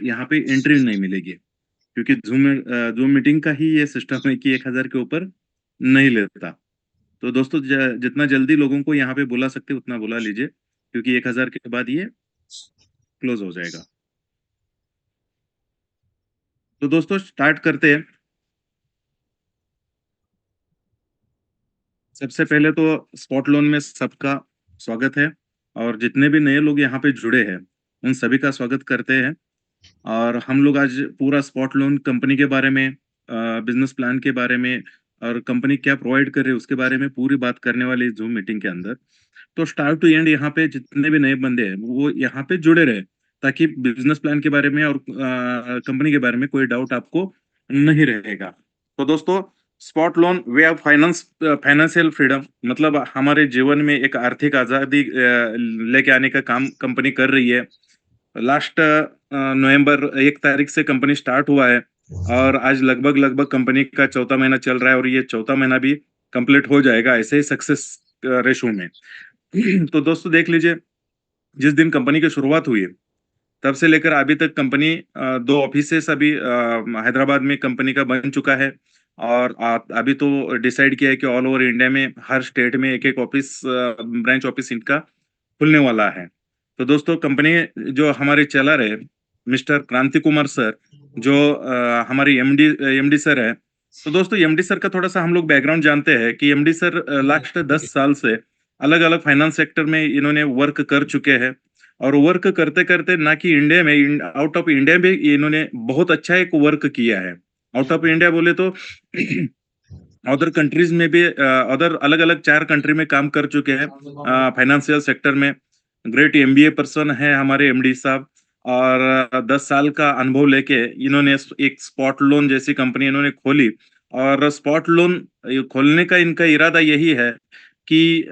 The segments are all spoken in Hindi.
यहाँ पे एंट्री नहीं मिलेगी, क्योंकि ज़ूम मीटिंग का ही ये सिस्टम है कि 1000 के ऊपर नहीं लेता। तो दोस्तों जितना जल्दी लोगों को यहाँ पे बुला सकते हैं उतना बुला लीजिए, क्योंकि 1000 के बाद ये क्लोज़ हो जाएगा। तो दोस्तों स्टार्ट करते हैं। सबसे पहले तो स्पॉट लोन में सबका स्वागत है, और जितने भी नए लोग यहाँ पे जुड़े हैं, उन सभी का स्वागत करते हैं। और हम लोग आज पूरा स्पॉट लोन कंपनी के बारे में, बिज़नेस प्लान के बारे में और कंपनी क्या प्रोवाइड कर रही है उसके बारे में पूरी बात करने वाले इस ज़ूम मीटिंग के अंदर। तो स्टार्ट टू एंड यहाँ पे जितने भी नए बंदे हैं, वो यहाँ पे जुड़े रहे, ताकि बिज़नेस प्लान के बारे में और कंपनी के बारे में कोई डाउट आपको नहीं रहेगा। तो दोस्तों spot loan way of financial freedom, मतलब हमारे जीवन में एक आर्थिक आज़ादी लेके आने का काम कंपनी कर रही है। लास्ट नवंबर 1 तारीख से कंपनी स्टार्ट हुआ है, और आज लगभग-लगभग कंपनी का चौथा महीना चल रहा है, और ये चौथा महीना भी कंप्लीट हो जाएगा ऐसे ही सक्सेस रेशो में। तो दोस्तों देख लीजिए, जिस दिन कंपनी की शुरुआत हुई है, तब से लेकर अभी तक कंपनी 2 ऑफिसेस अभी हैदराबाद में कंपनी का बन चुका है, और अभी तो डिसाइड किया है कि ऑल ओवर इंडिया में हर स्टेट में एक-एक ऑफिस, ब्रांच ऑफिस इनका खुलने वाला है। तो दोस्तों कंपनी जो हमारे चला रहे मिस्टर क्रांति कुमार सर, जो हमारे एमडी सर है। तो दोस्तों एमडी सर का थोड़ा-सा हम लोग बैकग्राउंड जानते हैं कि एमडी सर लास्ट 10 साल से अलग-अलग फाइनेंस सेक्टर में इन्होंने वर्क कर चुके हैं, और वर्क करते-करते ना कि इंडिया में, आउट ऑफ इंडिया भी इन्होंने बहुत अच्छा एक वर्क किया है। आउट ऑफ इंडिया बोले तो अदर कंट्रीज में भी, अदर अलग-अलग 4 कंट्री में काम कर चुके हैं फाइनेंशियल सेक्टर में। ग्रेट एमबीए पर्सन है हमारे एमडी साहब, और 10 साल का अनुभव लेके इन्होंने एक स्पॉट लोन जैसी कंपनी इन्होंने खोली। और स्पॉट लोन खोलने का इनका इरादा यही है कि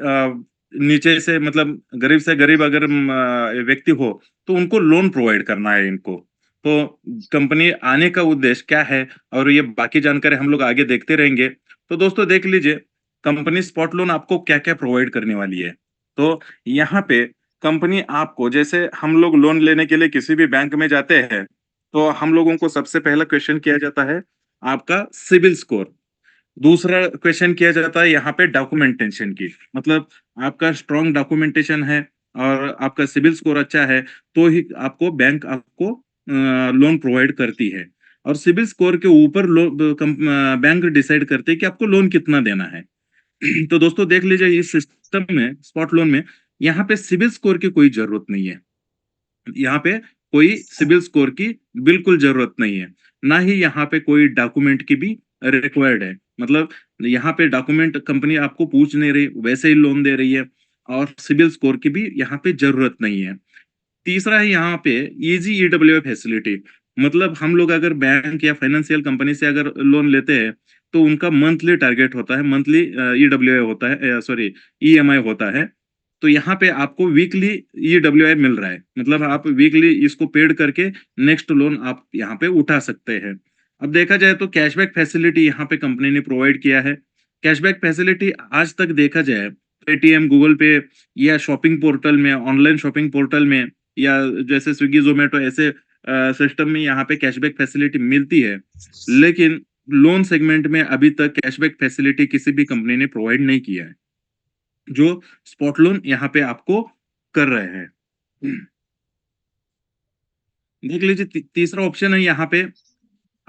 नीचे से, मतलब गरीब से गरीब अगर व्यक्ति हो, तो उनको लोन प्रोवाइड करना है इनको। तो कंपनी आने का उद्देश्य क्या है, और ये बाकी जानकारी हम लोग आगे देखते रहेंगे। तो दोस्तों देख लीजिए, कंपनी स्पॉट लोन आपको क्या-क्या प्रोवाइड करने वाली है। तो यहाँ पे कंपनी आपको, जैसे हम लोग लोन लेने के लिए किसी भी बैंक में जाते हैं, तो हम लोगों को सबसे पहला क्वेश्चन किया जाता है आपका सिबिल स्कोर। दूसरा क्वेश्चन किया जाता है यहाँ पे डॉक्यूमेंटेशन की, मतलब आपका स्ट्रॉन्ग डॉक्यूमेंटेशन है और आपका सिबिल स्कोर अच्छा है, तो ही आपको बैंक आपको लोन प्रोवाइड करती है। और सिबिल स्कोर के ऊपर बैंक डिसाइड करते हैं कि आपको लोन कितना देना है। तो दोस्तों देख लीजिए, इस सिस्टम में, स्पॉट लोन में, यहाँ पे सिबिल स्कोर की कोई जरूरत नहीं है। यहाँ पे कोई सिबिल स्कोर की बिल्कुल जरूरत नहीं है, ना ही यहाँ पे कोई डॉक्यूमेंट की भी रिक्वायर्ड है। मतलब यहाँ पे डॉक्यूमेंट कंपनी आपको पूछ नहीं रही, वैसे ही लोन दे रही है, और सिबिल स्कोर की भी यहाँ पे जरूरत नहीं है। तीसरा है यहाँ पे इजी ईडब्ल्यूए फैसिलिटी, मतलब हम लोग अगर बैंक या फाइनेंशियल कंपनी से अगर लोन लेते हैं, तो उनका मंथली टारगेट होता है, मंथली ईडब्ल्यूए होता है, सॉरी ईएमआई होता है। तो यहाँ पे आपको वीकली ईडब्ल्यूआई मिल रहा है, मतलब आप वीकली इसको पेड करके नेक्स्ट लोन आप यहाँ पे उठा सकते हैं। अब देखा जाए तो कैशबैक फैसिलिटी यहाँ पे कंपनी ने प्रोवाइड किया है। कैशबैक फैसिलिटी आज तक देखा जाए, पेटीएम, गूगल पे या शॉपिंग पोर्टल में, ऑनलाइन शॉपिंग पोर्टल में, या जैसे स्विगी जोमेटो ऐसे सिस्टम में यहाँ पे कैशबैक फैसिलिटी मिलती है। लेकिन लोन सेगमेंट में अभी तक कैशबैक फैसिलिटी किसी भी कंपनी ने प्रोवाइड नहीं किया है, जो स्पॉट लोन यहाँ पे आपको कर रहे हैं। देख लीजिए, तीसरा ऑप्शन है यहाँ पे,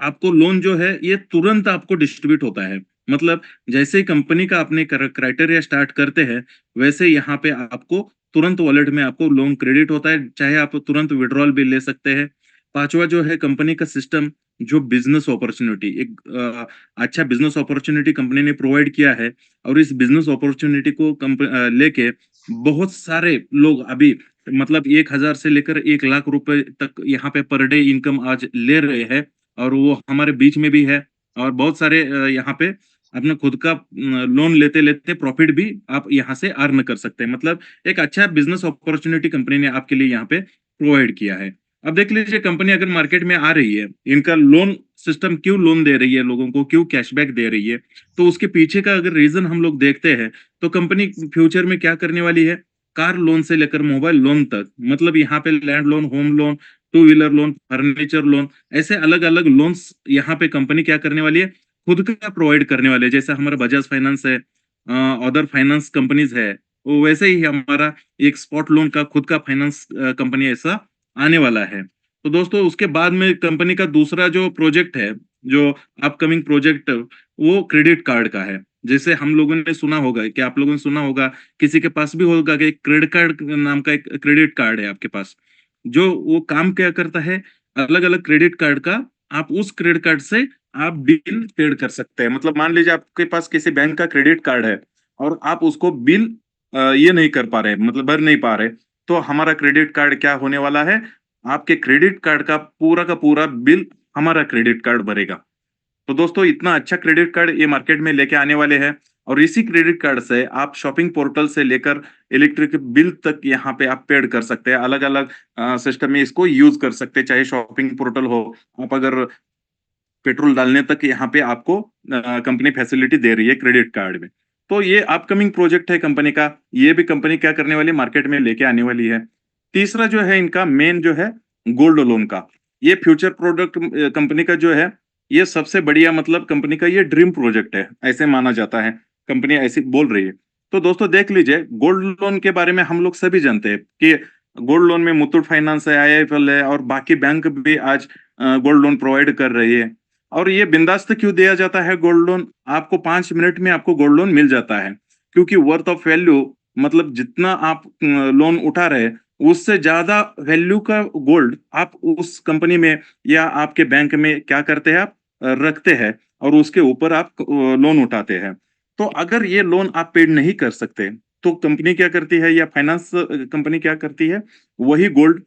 आपको लोन जो है ये तुरंत आपको डिस्ट्रीब्यूट होता है। मतलब जैसे ही कंपनी का अपने क्राइटेरिया स्टार्ट करते हैं, वैसे यहाँ पे आपको तुरंत वॉलेट में आपको लोन क्रेडिट होता है, चाहे आप तुरंत विड्रॉल भी ले सकते हैं। पांचवा जो है कंपनी का सिस्टम, जो बिजनेस अपॉर्चुनिटी, एक अच्छा बिजनेस अपॉर्चुनिटी कंपनी ने प्रोवाइड किया है, और इस बिजनेस अपॉर्चुनिटी को लेके बहुत सारे लोग अभी, मतलब 1000 से लेकर 1 लाख रुपए तक यहाँ पे पर डे इनकम आज ले रहे हैं, और वो हमारे बीच में भी है। और बहुत सारे यहाँ पे अपना खुद का लोन लेते-लेते प्रॉफिट भी आप यहाँ से अर्न कर सकते हैं। मतलब एक अच्छा बिज़नेस अपॉर्च्युनिटी कंपनी ने आपके लिए यहाँ पे प्रोवाइड किया है। अब देख लीजिए, कंपनी अगर मार्केट में आ रही है, इनका लोन सिस्टम क्यों लोन दे रही है लोगों को, क्यों कैशबैक दे रही है, तो उसके पीछे का अगर रीज़न हम लोग देखते हैं, तो कंपनी फ्यूचर में क्या करने वाली है, कार लोन से लेकर मोबाइल लोन तक, मतलब यहाँ पे land loan, home loan, two wheeler loan, furniture loan, ऐसे अलग-अलग लोन्स यहाँ पे कंपनी क्या करने वाली है, खुद का प्रोवाइड करने वाली है। जैसे हमारा बजाज फाइनेंस है, अदर फाइनेंस कंपनीज़ है, वो वैसे ही हमारा एक स्पॉट लोन का खुद का फाइनेंस कंपनी ऐसा आने वाला है। तो दोस्तों उसके बाद में कंपनी का दूसरा जो प्रोजेक्ट है, जो अपकमिंग प्रोजेक्ट, वो क्रेडिट कार्ड का है। जैसे हम लोगों ने सुना होगा कि आप लोगों ने सुना होगा, किसी के पास भी होगा कि क्रेडिट कार्ड नाम का एक क्रेडिट कार्ड है आपके पास। जो वो काम क्या करता है, अलग-अलग क्रेडिट कार्ड का आप उस क्रेडिट कार्ड से आप बिल पेड कर सकते हैं। मतलब मान लीजिए आपके पास किसी बैंक का क्रेडिट कार्ड है और आप उसको बिल ये नहीं कर पा रहे, मतलब भर नहीं पा रहे, तो हमारा क्रेडिट कार्ड क्या होने वाला है, आपके क्रेडिट कार्ड का पूरा बिल हमारा क्रेडिट कार्ड भरेगा। तो दोस्तों इतना अच्छा क्रेडिट कार्ड ये मार्केट में लेके आने वाले हैं, और इसी क्रेडिट कार्ड से आप शॉपिंग पोर्टल से लेकर इलेक्ट्रिक बिल तक यहाँ पे आप पेड कर सकते हैं। अलग-अलग सिस्टम में इसको यूज़ कर सकते हैं, चाहे शॉपिंग पोर्टल हो, आप अगर पेट्रोल डालने तक यहाँ पे आपको कंपनी फैसिलिटी दे रही है क्रेडिट कार्ड में। तो ये अपकमिंग प्रोजेक्ट है कंपनी का, ये भी कंपनी क्या करने वाली है, मार्केट में लेके आने वाली है। तीसरा जो है इनका मेन जो है गोल्ड लोन का। ये फ्यूचर प्रोडक्ट कंपनी का जो है, ये सबसे बढ़िया, मतलब कंपनी का ये ड्रीम प्रोजेक्ट है, ऐसे माना जाता है। कंपनी ऐसी बोल रही है। तो दोस्तों देख लीजिए, गोल्ड लोन के बारे में हम लोग सभी जानते हैं कि गोल्ड लोन में मुथूट फाइनेंस है, आईआईएफएल है, और बाकी बैंक भी आज गोल्ड लोन प्रोवाइड कर रही है। और ये बिंदास्त क्यों दिया जाता है गोल्ड लोन? आपको 5 मिनट में आपको गोल्ड लोन मिल जाता है। क्योंकि वर्थ ऑफ वैल्यू, मतलब जितना आप लोन उठा रहे हैं, उससे ज़्यादा वैल्यू का गोल्ड आप उस कंपनी में या आपके बैंक में क्या करते हैं, आप रखते हैं, और उसके ऊपर आप लोन उठाते हैं। तो अगर ये लोन आप पेड नहीं कर सकते, तो कंपनी क्या करती है, या फाइनेंस कंपनी क्या करती है, वही गोल्ड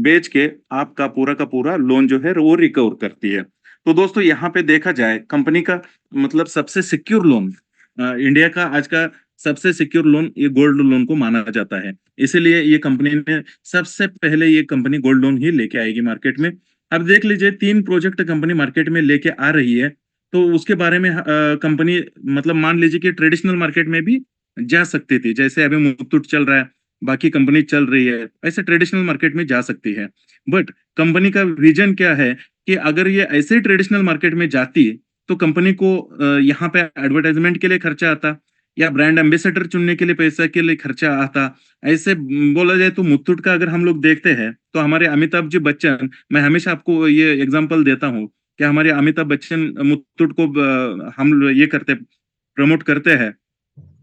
बेच के आपका पूरा का पूरा लोन जो है वो रिकवर करती है। तो दोस्तों यहाँ पे देखा जाए, कंपनी का मतलब सबसे सिक्योर लोन, इंडिया का आज का सबसे सिक्योर लोन ये गोल्ड लोन को माना जाता है। इसीलिए ये कंपनी ने सबसे पहले ये कंपनी गोल्ड लोन ही लेके आएगी मार्केट में। अब देख लीजिए, 3 प्रोजेक्ट कंपनी मार्केट में लेके आ रही है, तो उसके बारे में कंपनी, मतलब मान लीजिए कि ट्रेडिशनल मार्केट में भी जा सकती थी। जैसे अभी मुथूट चल रहा है, बाकी कंपनी चल रही है, ऐसे ट्रेडिशनल मार्केट में जा सकती है। बट कंपनी का विजन क्या है कि अगर ये ऐसे ट्रेडिशनल मार्केट में जाती, तो कंपनी को यहाँ पे एडवर्टाइजमेंट के लिए खर्चा आता, या ब्रांड एम्बेसडर चुनने के लिए पैसा के लिए खर्चा आता। ऐसे बोला जाए तो मुथूट का अगर हम लोग देखते हैं, तो हमारे अमिताभ जी बच्चन, मैं हमेशा आपको ये एग्जांपल देता हूँ कि हमारे अमिताभ बच्चन मुथूट को हम ये करते, प्रमोट करते हैं,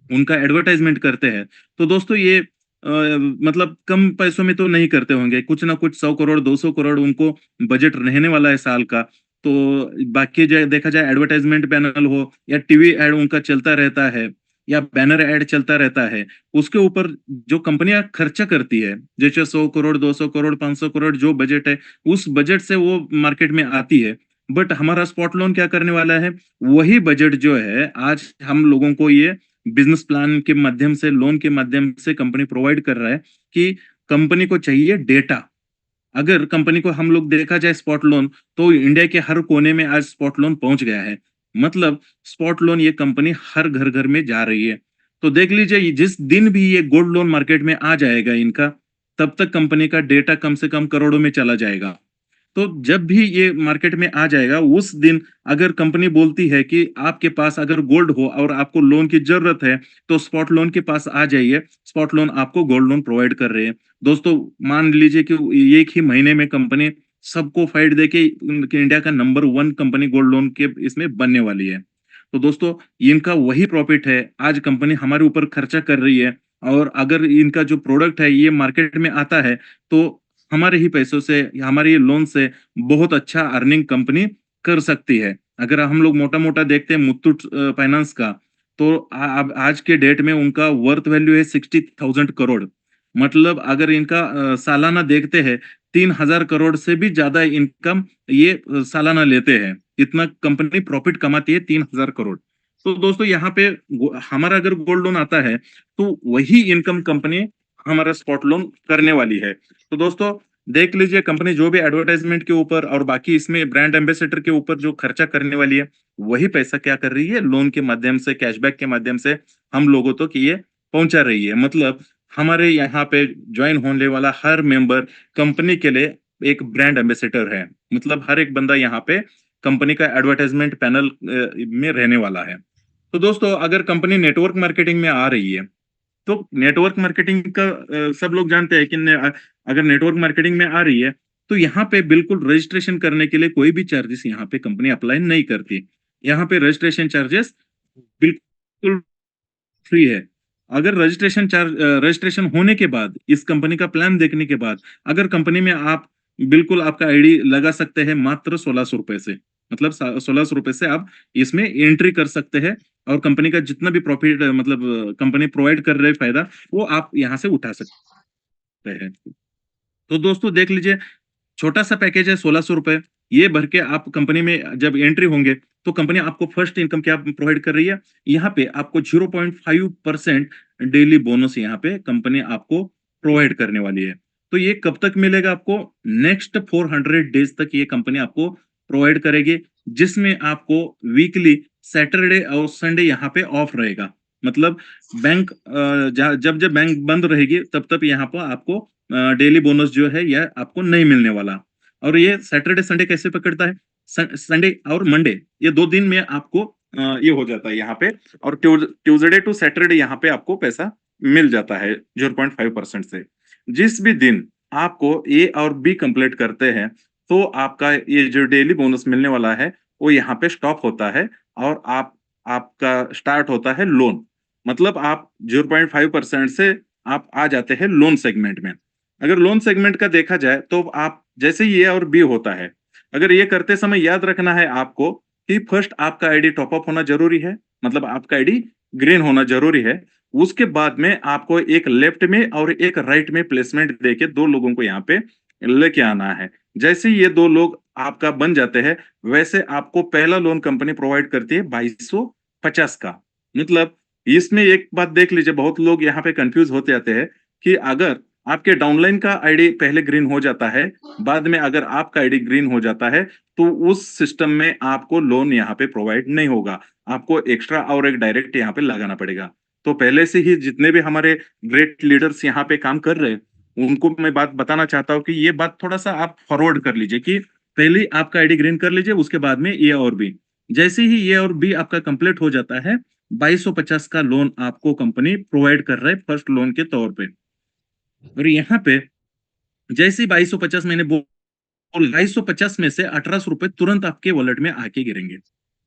उनका एडवर्टाइजमेंट करते हैं। तो दोस्तों ये मतलब कम पैसों में तो नहीं करते होंगे, कुछ ना कुछ 100 करोड़ 200 करोड़ उनको बजट रहने वाला है साल का। तो बाकी जो देखा जाए, एडवर्टाइजमेंट पैनल हो या टीवी एड उनका चलता रहता है, या बैनर एड चलता रहता है, उसके ऊपर जो कंपनियां खर्चा करती है, जैसे 100 करोड़ 200 करोड़ 500 करोड़ जो बजट है, उस बजट से वो मार्केट में आती है। बट हमारा स्पॉट लोन क्या करने वाला है, वही बजट जो है आज हम लोगों को ये बिजनेस प्लान के माध्यम से, लोन के माध्यम से कंपनी प्रोवाइड कर रहा है कि कंपनी को चाहिए डेटा। अगर कंपनी को हम लोग देखा जाए स्पॉट लोन, तो इंडिया के हर कोने में आज स्पॉट लोन पहुंच गया है। मतलब स्पॉट लोन ये कंपनी हर घर घर में जा रही है। तो देख लीजिए, जिस दिन भी ये गोल्ड लोन मार्केट में आ जाएगा इनका, तब तक कंपनी का डेटा कम से कम करोड़ों में चला जाएगा। तो जब भी ये मार्केट में आ जाएगा, उस दिन अगर कंपनी बोलती है कि आपके पास अगर गोल्ड हो और आपको लोन की जरूरत है, तो स्पॉट लोन के पास आ जाइए, स्पॉट लोन आपको गोल्ड लोन प्रोवाइड कर रहे हैं। दोस्तों मान लीजिए कि एक ही महीने में कंपनी सबको फाइट देके इंडिया का नंबर 1 कंपनी गोल्ड लोन के इसमें बनने वाली है। तो दोस्तों इनका वही प्रॉफिट है, आज कंपनी हमारे ऊपर खर्चा कर रही है, और अगर इनका जो प्रोडक्ट है ये मार्केट में आता है, तो हमारे ही पैसों से, हमारे ये लोन से बहुत अच्छा अर्निंग कंपनी कर सकती है। अगर हम लोग मोटा-मोटा देखते हैं मुथूट फाइनेंस का, तो अब आज के डेट में उनका वर्थ वैल्यू है 60,000 करोड़। मतलब अगर इनका सालाना देखते हैं, 3,000 करोड़ से भी ज्यादा इनकम ये सालाना लेते हैं। इतना कंपनी प्रॉफिट कमाती है, 3,000 करोड़। तो दोस्तों यहाँ पे हमारा अगर गोल्ड लोन आता है, तो वही इनकम कंपनी हमारा स्पॉट लोन करने वाली है। तो दोस्तों देख लीजिए, कंपनी जो भी एडवर्टाइजमेंट के ऊपर और बाकी इसमें ब्रांड एम्बेसडर के ऊपर जो खर्चा करने वाली है, वही पैसा क्या कर रही है, लोन के माध्यम से, कैशबैक के माध्यम से हम लोगों तक ये पहुंचा रही है। मतलब हमारे यहाँ पे ज्वाइन होने वाला हर मेंबर कंपनी के लिए एक ब्रांड एम्बेसडर है, मतलब हर एक बंदा यहाँ पे कंपनी का एडवर्टाइजमेंट पैनल में रहने वाला है। तो दोस्तों, अगर कंपनी नेटवर्क मार्केटिंग में आ रही है, तो नेटवर्क मार्केटिंग का सब लोग जानते हैं कि अगर नेटवर्क मार्केटिंग में आ रही है, तो यहाँ पे बिल्कुल रजिस्ट्रेशन करने के लिए कोई भी चार्जेस यहाँ पे कंपनी अप्लाई नहीं करती। यहाँ पे रजिस्ट्रेशन चार्जेस बिल्कुल फ्री है। अगर रजिस्ट्रेशन होने के बाद, इस कंपनी का प्लान देखने के बाद, अगर कंपनी में आप बिल्कुल आपका आईडी लगा सकते हैं मात्र 1600 रुपए से, मतलब 1600 रुपए से आप इसमें एंट्री कर सकते हैं, और कंपनी का जितना भी प्रॉफिट, मतलब कंपनी प्रोवाइड कर रहे फायदा, वो आप यहाँ से उठा सकते हैं। तो दोस्तों देख लीजिए, छोटा सा पैकेज है 1600 रुपए। ये भर के आप कंपनी में जब एंट्री होंगे, तो कंपनी आपको फर्स्ट इनकम क्या प्रोवाइड कर रही है, यहाँ पे आपको 0.5% डेली बोनस यहाँ पे कंपनी आपको प्रोवाइड करने वाली है। तो ये कब तक मिलेगा आपको? नेक्स्ट 400 डेज तक ये कंपनी आपको प्रोवाइड करेगी, जिसमें आपको वीकली सैटरडे और संडे यहाँ पे ऑफ रहेगा। मतलब बैंक जब जब बैंक बंद रहेगी, तब तक यहाँ पर आपको डेली बोनस जो है यह आपको नहीं मिलने वाला। और ये सैटरडे संडे कैसे पकड़ता है? संडे और मंडे, ये 2 दिन में आपको ये हो जाता है यहाँ पे, और ट्यूसडे टू सैटरडे यहाँ पे आपको पैसा मिल जाता है 0.5% से। जिस भी दिन आपको ए और बी कंप्लीट करते हैं, तो आपका ये जो डेली बोनस मिलने वाला है, वो यहाँ पे स्टॉप होता है, और आपका स्टार्ट होता है लोन। मतलब आप 0.5% से आप आ जाते हैं लोन सेगमेंट में। अगर लोन सेगमेंट का देखा जाए, तो आप जैसे ये और बी होता है, अगर ये करते समय याद रखना है आपको कि फर्स्ट आपका आईडी टॉप अप होना जरूरी है, मतलब आपका आईडी ग्रीन होना जरूरी है। उसके बाद में आपको एक लेफ्ट में और एक राइट में प्लेसमेंट देके 2 लोगों को यहाँ पे लेके आना है। जैसे ये 2 लोग आपका बन जाते हैं, वैसे आपको पहला लोन कंपनी प्रोवाइड करती है 2250 का। मतलब इसमें एक बात देख लीजिए, बहुत लोग यहाँ पे कंफ्यूज होते आते हैं कि अगर आपके डाउनलाइन का आईडी पहले ग्रीन हो जाता है, बाद में अगर आपका आईडी ग्रीन हो जाता है, तो उस सिस्टम में आपको लोन यहाँ पे प्रोवाइड नहीं होगा। आपको एक्स्ट्रा और एक डायरेक्ट यहाँ पे लगाना पड़ेगा। तो पहले से ही जितने भी हमारे ग्रेट लीडर्स यहाँ पे काम कर रहे हैं, उनको मैं बात बताना चाहता हूँ कि ये बात थोड़ा-सा आप फॉरवर्ड कर लीजिए कि पहले ही आपका आईडी ग्रीन कर लीजिए, उसके बाद में ए और बी। जैसे ही ए और बी आपका कंप्लीट हो जाता है, 2250 का लोन आपको कंपनी प्रोवाइड कर रहा है फर्स्ट लोन के तौर पे। और यहाँ पे जैसे ही 2250 मैंने बोला, 2250 में से 1800 रुपए तुरंत आपके वॉलेट में आके गिरेंगे।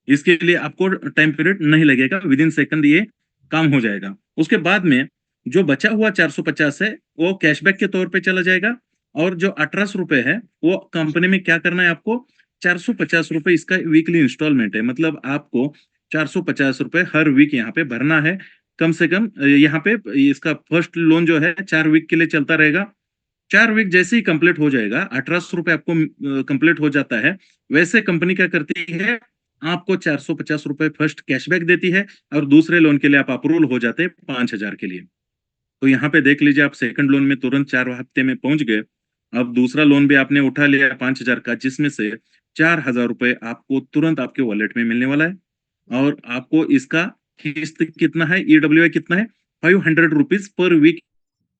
इसके लिए आपको टाइम पीरियड नहीं लगेगा, विद इन सेकंड ये काम हो जाएगा। उसके बाद में जो बचा हुआ 450 है, वो कैशबैक के तौर पे चला जाएगा, और जो 1800 रुपए है, वो कंपनी में क्या करना है आपको? 450 रुपए इसका वीकली इंस्टॉलमेंट है, मतलब आपको 450 रुपए हर वीक यहाँ पे भरना है। कम से कम यहाँ पे इसका फर्स्ट लोन जो है 4 वीक के लिए चलता रहेगा। 4 वीक जैसे ही कंप्लीट हो जाएगा, 1800 रुपए आपको कंप्लीट हो जाता है, वैसे कंपनी क्या करती है, आपको 450 रुपए फर्स्ट कैशबैक देती है, और दूसरे लोन के लिए आप अप्रूवल हो जाते हैं 5000 के लिए। तो यहाँ पे देख लीजिए, आप सेकंड लोन में तुरंत 4 हफ्ते में पहुंच गए। अब दूसरा लोन भी आपने उठा लिया 5000 का, जिसमें से 4000 रुपए आपको तुरंत आपके वॉलेट में मिलने वाला है। और आपको इसका किस्त कितना है, ईडब्ल्यूआई कितना है, 500 रुपीज पर वीक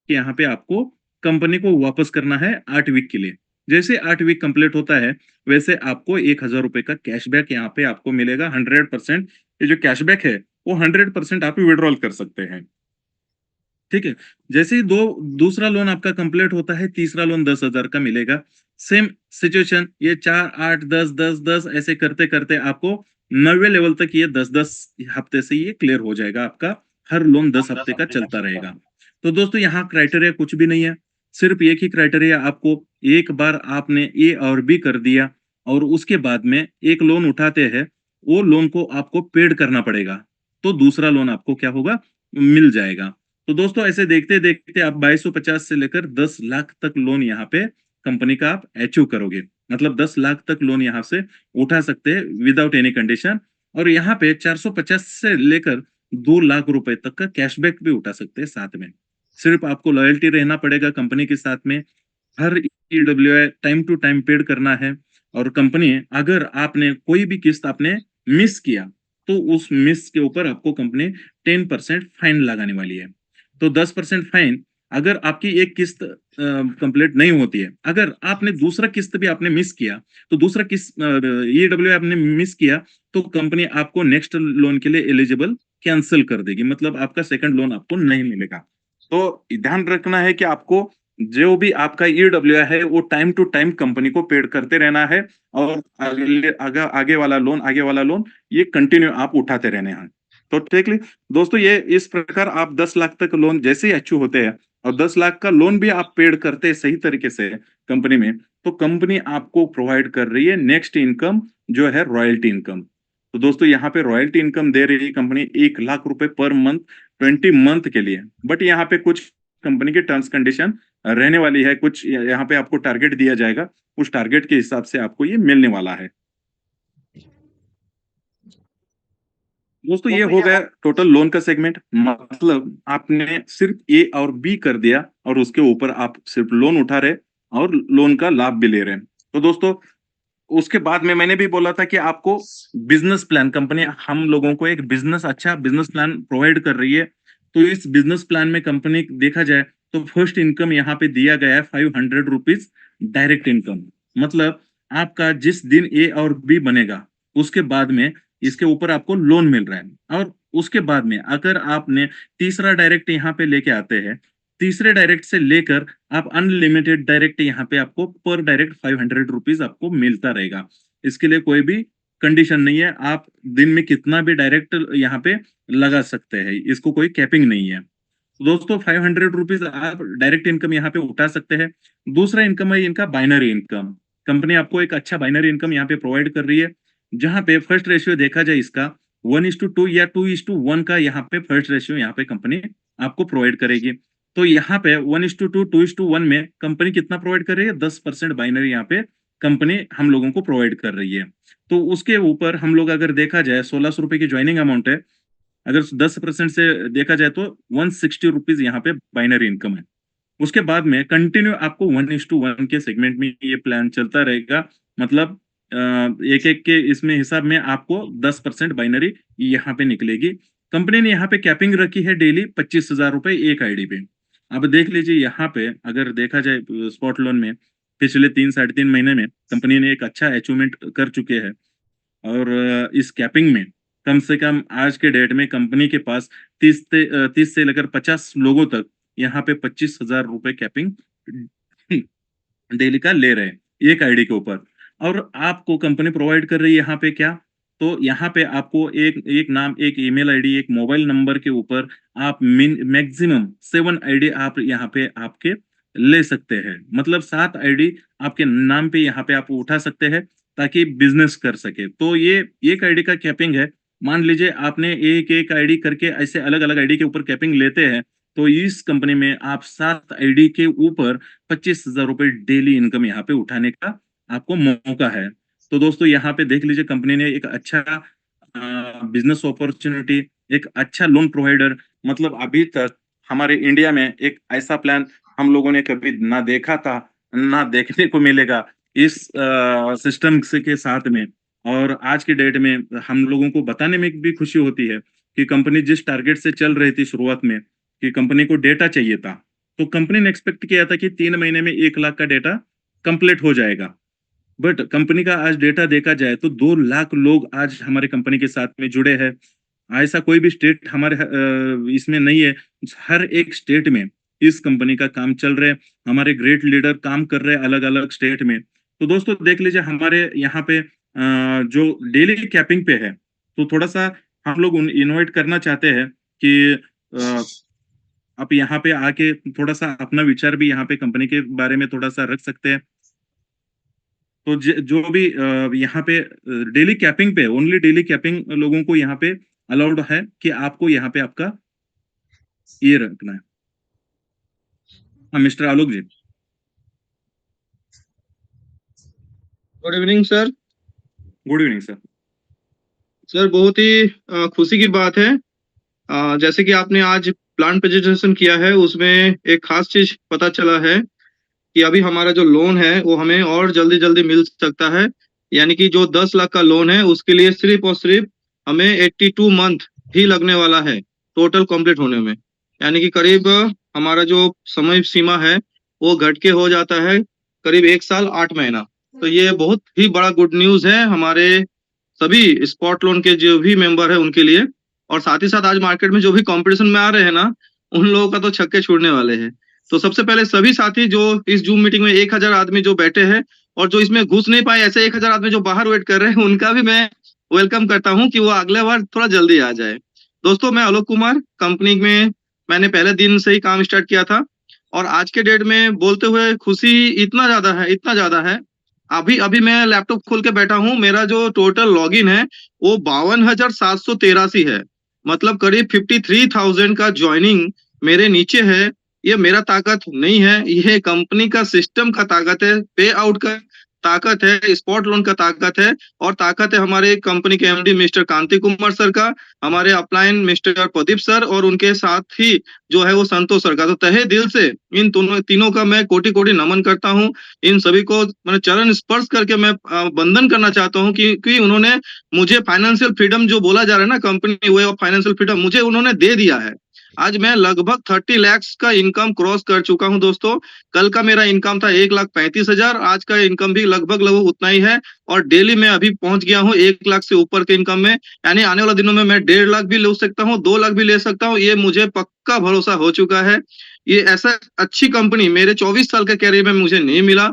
यहाँ पे आपको कंपनी को वापस करना है 8 वीक के लिए। जैसे 8 वीक कंप्लीट होता है, वैसे आपको 1000 रुपए का कैशबैक यहाँ पे आपको मिलेगा 100%। ये जो कैशबैक है, वो 100% आप विड्रॉल कर सकते हैं। ठीक है? जैसे ही दूसरा लोन आपका कंप्लीट होता है, तीसरा लोन 10,000 का मिलेगा। सेम सिचुएशन, ये 4, 8, 10, 10, 10 ऐसे करते-करते आपको 90 लेवल तक ये 10-10 हफ्ते से ये क्लियर हो जाएगा आपका। हर लोन 10 हफ्ते का चलता रहेगा। तो दोस्तों, यहाँ क्राइटेरिया कुछ भी नहीं है। सिर्फ एक ही क्राइटेरिया, आपको एक बार आपने ए और बी कर दिया, और उसके बाद में एक लोन उठाते हैं, वो लोन को आपको पेड करना पड़ेगा। तो दूसरा लोन आपको क्या होगा? मिल जाएगा। तो दोस्तों, ऐसे देखते-देखते आप 2250 से लेकर 10 लाख तक लोन यहाँ पे कंपनी का आप अचीव करोगे। मतलब 10 लाख तक लोन यहाँ से उठा सकते हैं विदाउट एनी कंडीशन, और यहाँ पे 450 से लेकर 2 लाख रुपए तक का कैशबैक भी उठा सकते हैं साथ में। सिर्फ आपको लॉयल्टी रहना पड़ेगा कंपनी के साथ में। हर ईडब्ल्यूआई टाइम टू टाइम पेड करना है, और कंपनी, अगर आपने कोई भी किस्त आपने मिस किया, तो उस मिस के ऊपर आपको कंपनी 10% फाइन लगाने वाली है। तो 10% फाइन अगर आपकी एक किस्त कंप्लीट नहीं होती है, अगर आपने दूसरा किस्त भी आपने मिस किया, तो दूसरा किस्त ईडब्ल्यू आपने मिस किया, तो कंपनी आपको नेक्स्ट लोन के लिए एलिजिबल कैंसिल कर देगी, मतलब आपका सेकंड लोन आपको नहीं मिलेगा। तो ध्यान रखना है कि आपको जो भी आपका ईडब्ल्यू है वो टाइम टू टाइम कंपनी को पेड करते रहना है, और आगे वाला लोन ये कंटिन्यू आप उठाते रहने हैं। तो टेकली दोस्तों, ये इस प्रकार आप 10 लाख तक लोन जैसे ही अचीव होते हैं और 10 लाख का लोन भी आप पेड करते हैं सही तरीके से कंपनी में, तो कंपनी आपको प्रोवाइड कर रही है नेक्स्ट इनकम, जो है रॉयल्टी इनकम। तो दोस्तों, यहाँ पे रॉयल्टी इनकम दे रही है कंपनी 1 लाख रुपए पर मंथ, 20 मंथ के लिए। बट यहाँ पे कुछ कंपनी के टर्म्स कंडीशन रहने वाली है, कुछ यहाँ पे आपको टारगेट दिया जाएगा, उस टारगेट के हिसाब से आपको ये मिलने वाला है। दोस्तों, ये हो गया टोटल लोन का सेगमेंट, मतलब आपने सिर्फ ए और बी कर दिया और उसके ऊपर आप सिर्फ लोन उठा रहे और लोन का लाभ भी ले रहे हैं। तो दोस्तों, उसके बाद में मैंने भी बोला था कि आपको बिजनेस प्लान, कंपनी हम लोगों को एक अच्छा बिजनेस प्लान प्रोवाइड कर रही है। तो इस बिजनेस प्लान में कंपनी देखा जाए तो फर्स्ट इनकम यहाँ पे दिया गया है 500 रुपीज डायरेक्ट इनकम, मतलब आपका जिस दिन ए और बी बनेगा उसके बाद में इसके ऊपर आपको लोन मिल रहा है। और उसके बाद में अगर आपने तीसरा डायरेक्ट यहाँ पे लेके आते हैं, तीसरे डायरेक्ट से लेकर आप अनलिमिटेड डायरेक्ट यहाँ पे आपको पर डायरेक्ट 500 रुपीज आपको मिलता रहेगा। इसके लिए कोई भी कंडीशन नहीं है, आप दिन में कितना भी डायरेक्ट यहाँ पे लगा सकते हैं, इसको कोई कैपिंग नहीं है। तो दोस्तों, 500 रुपीज आप डायरेक्ट इनकम यहाँ पे उठा सकते हैं। दूसरा इनकम है इनका बाइनरी इनकम। कंपनी आपको एक अच्छा बाइनरी इनकम यहाँ पे प्रोवाइड कर रही है, जहाँ पे फर्स्ट रेशियो देखा जाए इसका 1:2 या 2:1 का यहाँ पे फर्स्ट रेशियो यहाँ पे कंपनी आपको प्रोवाइड करेगी। तो यहाँ पे 1:2 2:1 में कंपनी कितना प्रोवाइड कर रही है, 10% बाइनरी यहाँ पे कंपनी हम लोगों को प्रोवाइड कर रही है। तो उसके ऊपर हम लोग अगर देखा जाए 1600 रुपए की ज्वाइनिंग अमाउंट है, अगर 10% से देखा जाए तो 160 रुपीज यहाँ पे बाइनरी इनकम है। उसके बाद में कंटिन्यू आपको 1:1 के सेगमेंट में ये प्लान चलता रहेगा, मतलब एक एक के इसमें हिसाब में आपको 10% बाइनरी यहाँ पे निकलेगी। कंपनी ने यहाँ पे कैपिंग रखी है डेली 25,000 रुपए एक आईडी पे। अब देख लीजिए, यहाँ पे अगर देखा जाए स्पॉट लोन में पिछले 3 साढ़े 3 महीने में कंपनी ने एक अच्छा अचीवमेंट कर चुके हैं, और इस कैपिंग में कम से कम आज के डेट में कंपनी के पास 30 से लेकर 50 लोगों तक यहाँ पे 25,000 रुपए कैपिंग डेली का ले रहे हैं एक आईडी के ऊपर। और आपको कंपनी प्रोवाइड कर रही है यहाँ पे क्या, तो यहाँ पे आपको एक एक नाम, एक ईमेल आईडी, एक मोबाइल नंबर के ऊपर आप मैक्सिमम 7 आईडी आप यहाँ पे आपके ले सकते हैं, मतलब 7 आईडी आपके नाम पे यहाँ पे आप उठा सकते हैं ताकि बिजनेस कर सके। तो ये एक आईडी का कैपिंग है। मान लीजिए आपने एक एक आईडी करके ऐसे अलग अलग आईडी के ऊपर कैपिंग लेते हैं, तो इस कंपनी में आप 7 आईडी के ऊपर 25,000 रुपए डेली इनकम यहाँ पे उठाने का आपको मौका है। तो दोस्तों, यहाँ पे देख लीजिए, कंपनी ने एक अच्छा बिजनेस अपॉर्चुनिटी, एक अच्छा लोन प्रोवाइडर, मतलब अभी तक हमारे इंडिया में एक ऐसा प्लान हम लोगों ने कभी ना देखा था, ना देखने को मिलेगा इस सिस्टम से के साथ में। और आज की डेट में हम लोगों को बताने में भी खुशी होती है कि कंपनी जिस टारगेट से चल रही थी शुरुआत में, कि कंपनी को डेटा चाहिए था, तो कंपनी ने एक्सपेक्ट किया था कि 3 महीने में 1 लाख का डेटा कंप्लीट हो जाएगा। बट कंपनी का आज डेटा देखा जाए तो 2 लाख लोग आज हमारे कंपनी के साथ में जुड़े हैं। ऐसा कोई भी स्टेट हमारे इसमें नहीं है, हर एक स्टेट में इस कंपनी का काम चल रहे हैं। हमारे ग्रेट लीडर काम कर रहे हैं अलग अलग स्टेट में। तो दोस्तों, देख लीजिए, हमारे यहाँ पे जो डेली कैपिंग पे है, तो थोड़ा सा हम लोग इनवाइट करना चाहते हैं कि आप यहाँ पे आके थोड़ा सा अपना विचार भी यहाँ पे कंपनी के बारे में थोड़ा सा रख सकते हैं। तो जो भी यहाँ पे डेली कैपिंग पे, ओनली डेली कैपिंग लोगों को यहाँ पे अलाउड है कि आपको यहाँ पे आपका ये रखना है। हाँ, mister Alok ji. Good evening sir. Good evening sir. Sir, बहुत ही खुशी की बात है। जैसे कि आपने आज प्लान प्रेजेंटेशन किया है, उसमें एक खास चीज पता चला है कि अभी हमारा जो लोन है वो हमें और जल्दी जल्दी मिल सकता है। यानी कि जो 10 लाख का लोन है उसके लिए सिर्फ और सिर्फ हमें 82 मंथ ही लगने वाला है टोटल कंप्लीट होने में। यानी कि करीब हमारा जो समय सीमा है वो घट के हो जाता है करीब 1 साल 8 महीना। तो ये बहुत ही बड़ा गुड न्यूज़ है हमारे सभी स्पॉट लोन के जो भी मेंबर है उनके लिए। और साथ ही साथ आज मार्केट में जो भी कंपटीशन में आ रहे हैं ना, उन लोगों का तो छक्के छूटने वाले हैं। तो सबसे पहले सभी साथी जो इस जूम मीटिंग में 1000 आदमी जो बैठे हैं और जो इसमें घुस नहीं पाए ऐसे 1000 आदमी जो बाहर वेट कर रहे हैं, उनका भी मैं वेलकम करता हूँ कि वो अगले बार थोड़ा जल्दी आ जाए। दोस्तों, मैं आलोक कुमार, कंपनी में मैंने पहले दिन से ही काम स्टार्ट किया था और आज के डेट में बोलते हुए खुशी इतना ज़्यादा है। अभी अभी मैं लैपटॉप खोल के बैठा हूँ, मेरा जो टोटल लॉगिन है वो 52,783 है। मतलब करीब 53,000 का जॉइनिंग मेरे नीचे है। ये मेरा ताकत नहीं है, ये कंपनी का सिस्टम का ताकत है, पे आउट का ताकत है, स्पॉट लोन का ताकत है और ताकत है हमारे कंपनी के एमडी मिस्टर कांति कुमार सर का, हमारे अपलाइन मिस्टर प्रदीप सर और उनके साथ ही जो है वो संतोष सर का। तो तहे दिल से इन तीनों का मैं कोटि-कोटि नमन करता हूँ। इन सभी को मैंने चरण स्पर्श करके मैं वंदन करना चाहता हूँ कि उन्होंने मुझे फाइनेंशियल फ्रीडम जो बोला जा रहा है ना, company way of financial freedom मुझे उन्होंने दे दिया है। आज मैं लगभग 30 लाख का इनकम क्रॉस कर चुका हूँ दोस्तों। कल का मेरा इनकम था 1,35,000, आज का इनकम भी लगभग उतना ही है और डेली मैं अभी पहुंच गया हूँ 1 लाख से ऊपर के इनकम में। यानी आने वाले दिनों में मैं 1.5 लाख भी ले सकता हूँ, 2 लाख भी ले सकता हूँ। ये मुझे पक्का भरोसा हो चुका है। ये ऐसा अच्छी कंपनी मेरे 24 साल के करियर में मुझे नहीं मिला।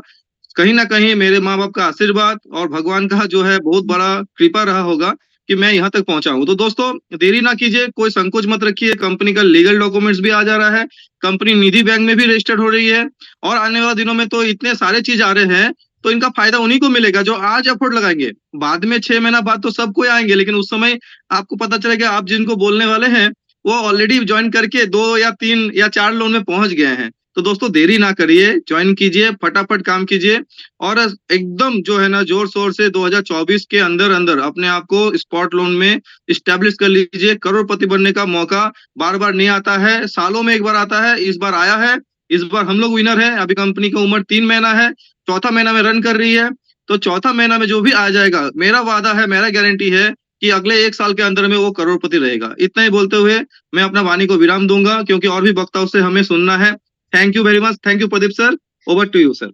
कहीं न कहीं मेरे माँ-बाप का आशीर्वाद और भगवान का जो है बहुत बड़ा कृपा रहा होगा कि मैं यहाँ तक पहुँचा हूँ। तो दोस्तों, देरी ना कीजिए, कोई संकोच मत रखिए, कंपनी का लीगल डॉक्यूमेंट्स भी आ जा रहा है, कंपनी निधि बैंक में भी रजिस्टर्ड हो रही है और आने वाले दिनों में तो इतने सारे चीज़ आ रहे हैं, तो इनका फ़ायदा उन्हीं को मिलेगा जो आज एफर्ट लगाएँगे। बाद में 6 महीना बाद तो सब कोई आएँगे, लेकिन उस समय आपको पता चलेगा आप जिनको बोलने वाले हैं, वो ऑलरेडी जॉइन करके 2 या 3 या 4 लोन में पहुँच गए हैं। तो दोस्तों, देरी ना करिए, जॉइन कीजिए, फटाफट काम कीजिए और एकदम जो है ना जोर-शोर से 2024 के अंदर-अंदर अपने आप को स्पॉट लोन में एस्टैब्लिश कर लीजिए। करोड़पति बनने का मौका बार-बार नहीं आता है, सालों में एक बार आता है, इस बार आया है, इस बार हम लोग विनर हैं। अभी कंपनी की उम्र 3 महीना है, चौथा महीना में रन कर रही है, तो चौथा महीना में जो भी आ जाएगा, मेरा वादा है, मेरा गारंटी है कि अगले 1 साल के अंदर में वो करोड़पति रहेगा। इतना ही बोलते हुए मैं अपना वाणी को विराम दूँगा क्योंकि और भी वक्ताओं से हमें सुनना है। Thank you very much. Thank you Pradeep sir. Over to you sir.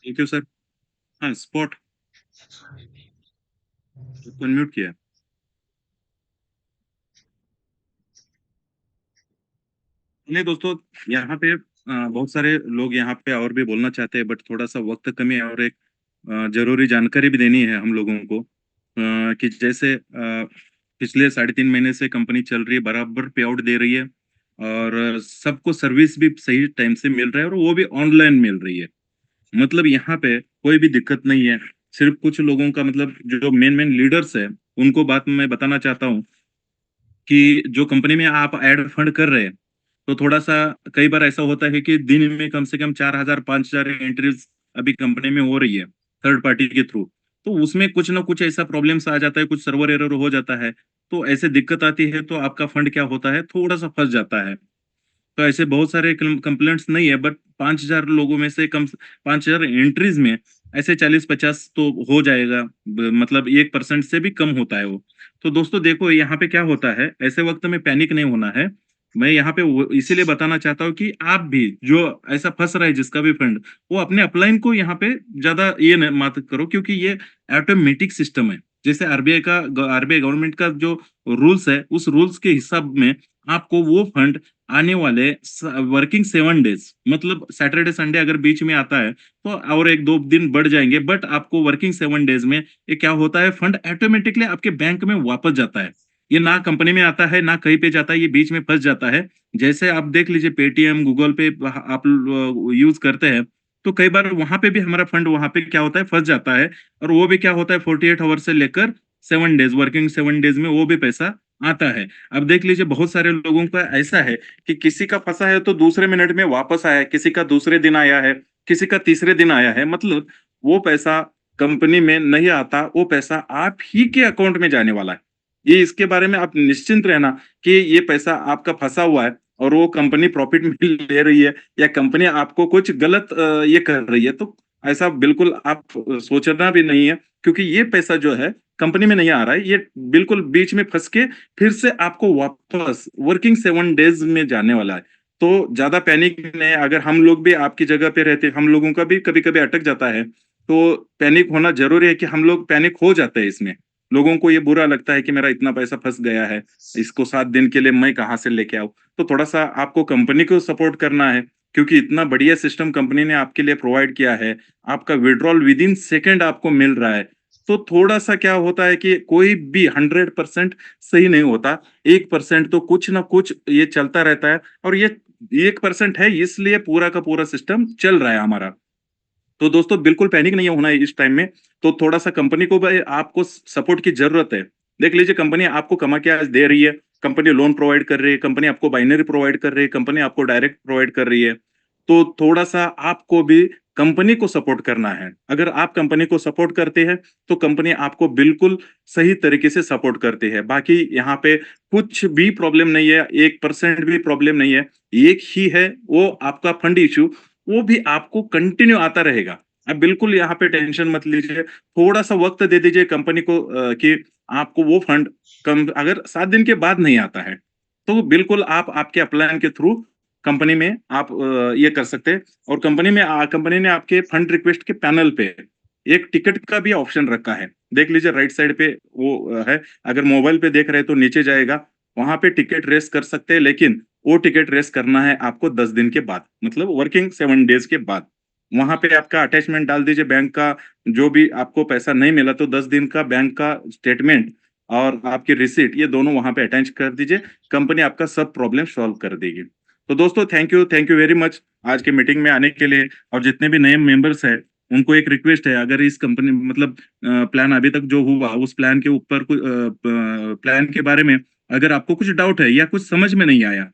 Thank you sir. हाँ, स्पॉट तो अनम्यूट किया है। नहीं दोस्तों, यहाँ पे बहुत सारे लोग यहाँ पे और भी बोलना चाहते हैं, बट थोड़ा सा वक्त कमी है और एक जरूरी जानकारी भी देनी है हम लोगों को, कि जैसे पिछले 3.5 महीने से कंपनी चल रही है, बराबर पे आउट दे रही है और सबको सर्विस भी सही टाइम से मिल रहा है और वो भी ऑनलाइन मिल रही है। मतलब यहाँ पे कोई भी दिक्कत नहीं है। सिर्फ कुछ लोगों का, मतलब जो मेन मेन लीडर्स है, उनको बात मैं बताना चाहता हूँ कि जो कंपनी में आप ऐड फंड कर रहे हैं, तो थोड़ा-सा कई बार ऐसा होता है कि दिन में कम से कम 4,000 5,000 एंट्रीज़ अभी कंपनी में हो रही है, थर्ड पार्टी के थ्रू। तो उसमें कुछ ना कुछ ऐसा प्रॉब्लम्स आ जाता है, कुछ सर्वर एरर हो जाता है, तो ऐसे दिक्कत आती है, तो आपका फंड क्या होता है, थोड़ा-सा फँस जाता है। तो ऐसे बहुत सारे कंप्लेंट्स नहीं है, बट 5,000 लोगों में से कम 5,000 एंट्रीज में ऐसे 40-50 तो हो जाएगा, मतलब 1% से भी कम होता है वो। तो दोस्तों देखो, यहाँ पे क्या होता है, ऐसे वक्त में पैनिक नहीं होना है। मैं यहाँ पे इसीलिए बताना चाहता हूँ कि आप भी जो ऐसा फंस रहा है जिसका भी फंड, वो अपने अपलाइन को यहाँ पे ज्यादा ये मत करो, क्योंकि ये ऑटोमेटिक सिस्टम है। जैसे आरबीआई गवर्नमेंट का जो रूल्स है, उस रूल्स के हिसाब में आपको वो फंड आने वाले वर्किंग 7 डेज, मतलब सैटरडे संडे अगर बीच में आता है तो और 1-2 दिन बढ़ जाएंगे, बट आपको वर्किंग 7 डेज में ये क्या होता है, फंड ऑटोमेटिकली आपके बैंक में वापस जाता है। ये ना कंपनी में आता है ना कहीं पे जाता है, ये बीच में फंस जाता है। जैसे आप देख लीजिए, पेटीएम गूगल पे आप यूज करते हैं, तो कई बार वहां पे भी हमारा फंड वहां पे क्या होता है, फंस जाता है। और वो भी क्या होता है, 48 आवर से लेकर 7 डेज, वर्किंग 7 डेज में वो भी पैसा आता है। अब देख लीजिए, बहुत सारे लोगों का ऐसा है कि किसी का फंसा है तो दूसरे मिनट में वापस आया है, किसी का दूसरे दिन आया है, किसी का तीसरे दिन आया है। मतलब वो पैसा कंपनी में नहीं आता, वो पैसा आप ही के अकाउंट में जाने वाला है। ये इसके बारे में आप निश्चिंत रहना कि ये पैसा आपका फंसा हुआ है और वो कंपनी प्रॉफिट में ले रही है या कंपनी आपको कुछ गलत ये कर रही है। तो ऐसा बिल्कुल आप सोचना भी नहीं है, क्योंकि ये पैसा जो है कंपनी में नहीं आ रहा है, ये बिल्कुल बीच में फंस के फिर से आपको वापस वर्किंग 7 डेज में जाने वाला है। तो ज्यादा पैनिक नहीं, अगर हम लोग भी आपकी जगह पे रहते, हम लोगों का भी कभी कभी अटक जाता है, तो पैनिक होना जरूरी है कि हम लोग पैनिक हो जाते हैं इसमें। लोगों को ये बुरा लगता है कि मेरा इतना पैसा फंस गया है, इसको 7 दिन के लिए मैं कहाँ से लेके आऊं। तो थोड़ा सा आपको कंपनी को सपोर्ट करना है, क्योंकि इतना बढ़िया सिस्टम कंपनी ने आपके लिए प्रोवाइड किया है। आपका विड्रॉल विद इन सेकेंड आपको मिल रहा है। तो थोड़ा सा क्या होता है कि कोई भी 100% सही नहीं होता, 1% तो कुछ ना कुछ ये चलता रहता है, और ये 1% है, इसलिए पूरा का पूरा सिस्टम चल रहा है हमारा। तो दोस्तों बिल्कुल पैनिक नहीं होना है इस टाइम में। तो थोड़ा सा कंपनी को भी आपको सपोर्ट की जरूरत है। देख लीजिए, कंपनी आपको कमा के आज दे रही है, कंपनी लोन प्रोवाइड कर रही है, कंपनी आपको बाइनरी प्रोवाइड कर रही है, कंपनी आपको डायरेक्ट प्रोवाइड कर रही है। तो थोड़ा सा आपको भी कंपनी को सपोर्ट करना है। अगर आप कंपनी को सपोर्ट करते हैं, तो कंपनी आपको बिल्कुल सही तरीके से सपोर्ट करती है। बाकी यहाँ पे कुछ भी प्रॉब्लम नहीं है, 1% भी प्रॉब्लम नहीं है। एक ही है, वो आपका फंड इश्यू, वो भी आपको कंटिन्यू आता रहेगा। आप बिल्कुल यहाँ पे टेंशन मत लीजिए, थोड़ा सा वक्त दे दीजिए कंपनी को कि आपको वो फंड कम, अगर 7 दिन के बाद नहीं आता है, तो बिल्कुल आप आपके अपलाइन के थ्रू कंपनी में आप ये कर सकते हैं। और कंपनी ने आपके फंड रिक्वेस्ट के पैनल पे एक टिकट का भी ऑप्शन रखा है। देख लीजिए राइट साइड पे वो है। अगर मोबाइल पे देख रहे हैं तो नीचे जाएगा, वहां पे टिकट रेस कर सकते हैं, लेकिन वो टिकट रेस करना है आपको 10 दिन के बाद, मतलब वर्किंग 7 डेज के बाद। वहां पे आपका अटैचमेंट डाल दीजिए बैंक का, जो भी आपको पैसा नहीं मिला तो 10 दिन का बैंक का स्टेटमेंट और आपकी रिसीट, ये दोनों वहां पे अटैच कर दीजिए। कंपनी आपका सब प्रॉब्लम सॉल्व कर देगी। तो दोस्तों थैंक यू वेरी मच आज के मीटिंग में आने के लिए। और जितने भी नए मेंबर्स हैं, उनको एक रिक्वेस्ट है, अगर इस कंपनी मतलब प्लान अभी तक जो हुआ उस प्लान के ऊपर प्लान के बारे में अगर आपको कुछ डाउट है या कुछ समझ में नहीं आया,